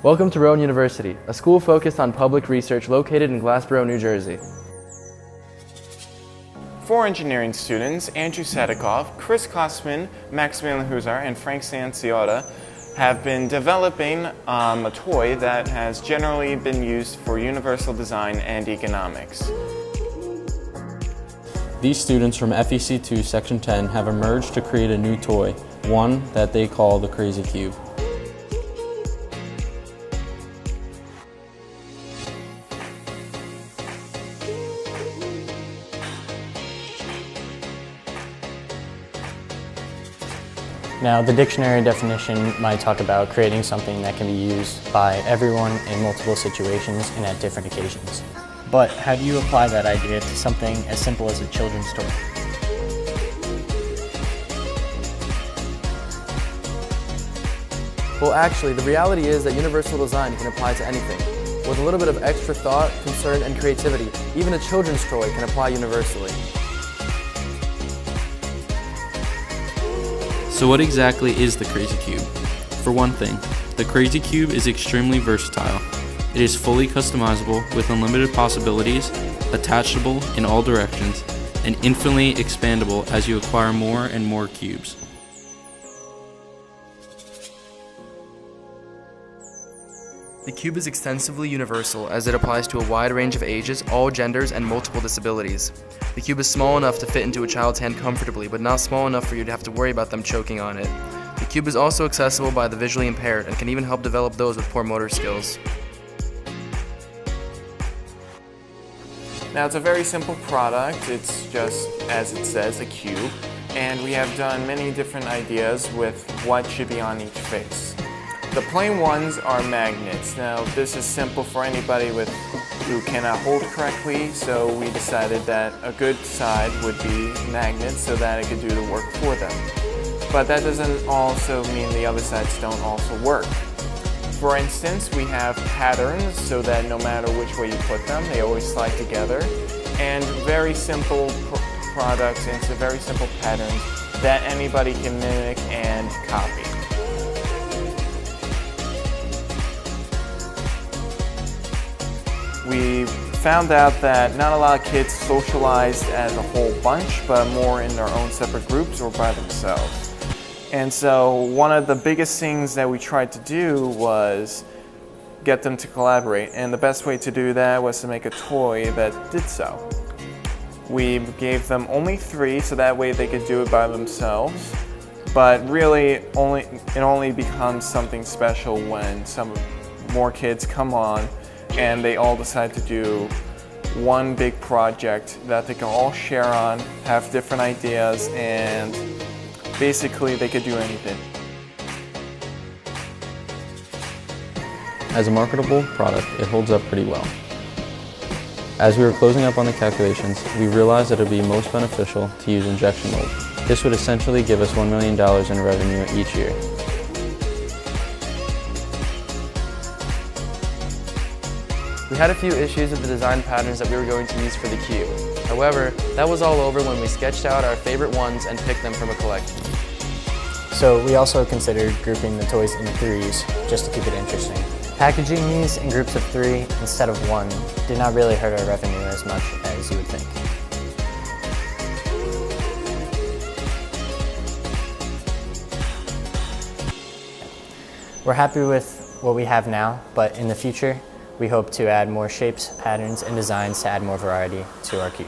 Welcome to Rowan University, a school focused on public research located in Glassboro, New Jersey. 4 engineering students, Andrew Sadikoff, Chris Kosman, Maximilian Huzar, and Frank Sanciota, have been developing a toy that has generally been used for universal design and economics. These students from FEC2 Section 10 have emerged to create a new toy, one that they call the Krazy Cube. Now, the dictionary definition might talk about creating something that can be used by everyone in multiple situations and at different occasions. But how do you apply that idea to something as simple as a children's toy? Well, actually, the reality is that universal design can apply to anything. With a little bit of extra thought, concern, and creativity, even a children's toy can apply universally. So what exactly is the Krazy Cube? For one thing, the Krazy Cube is extremely versatile. It is fully customizable with unlimited possibilities, attachable in all directions, and infinitely expandable as you acquire more and more cubes. The cube is extensively universal as it applies to a wide range of ages, all genders, and multiple disabilities. The cube is small enough to fit into a child's hand comfortably, but not small enough for you to have to worry about them choking on it. The cube is also accessible by the visually impaired and can even help develop those with poor motor skills. Now, it's a very simple product. It's just, as it says, a cube. And we have done many different ideas with what should be on each face. The plain ones are magnets. Now, this is simple for anybody who cannot hold correctly, so we decided that a good side would be magnets so that it could do the work for them. But that doesn't also mean the other sides don't also work. For instance, we have patterns so that no matter which way you put them, they always slide together. And very simple products into very simple patterns that anybody can mimic and copy. We found out that not a lot of kids socialized as a whole bunch, but more in their own separate groups or by themselves. And so one of the biggest things that we tried to do was get them to collaborate. And the best way to do that was to make a toy that did so. We gave them only 3, so that way they could do it by themselves. But really, it only becomes something special when some more kids come on and they all decide to do one big project that they can all share on, have different ideas, and basically they could do anything. As a marketable product, it holds up pretty well. As we were closing up on the calculations, we realized that it would be most beneficial to use injection mold. This would essentially give us $1 million in revenue each year. We had a few issues with the design patterns that we were going to use for the cube. However, that was all over when we sketched out our favorite ones and picked them from a collection. So we also considered grouping the toys in 3s just to keep it interesting. Packaging these in groups of 3 instead of 1 did not really hurt our revenue as much as you would think. We're happy with what we have now, but in the future, we hope to add more shapes, patterns, and designs to add more variety to our cube.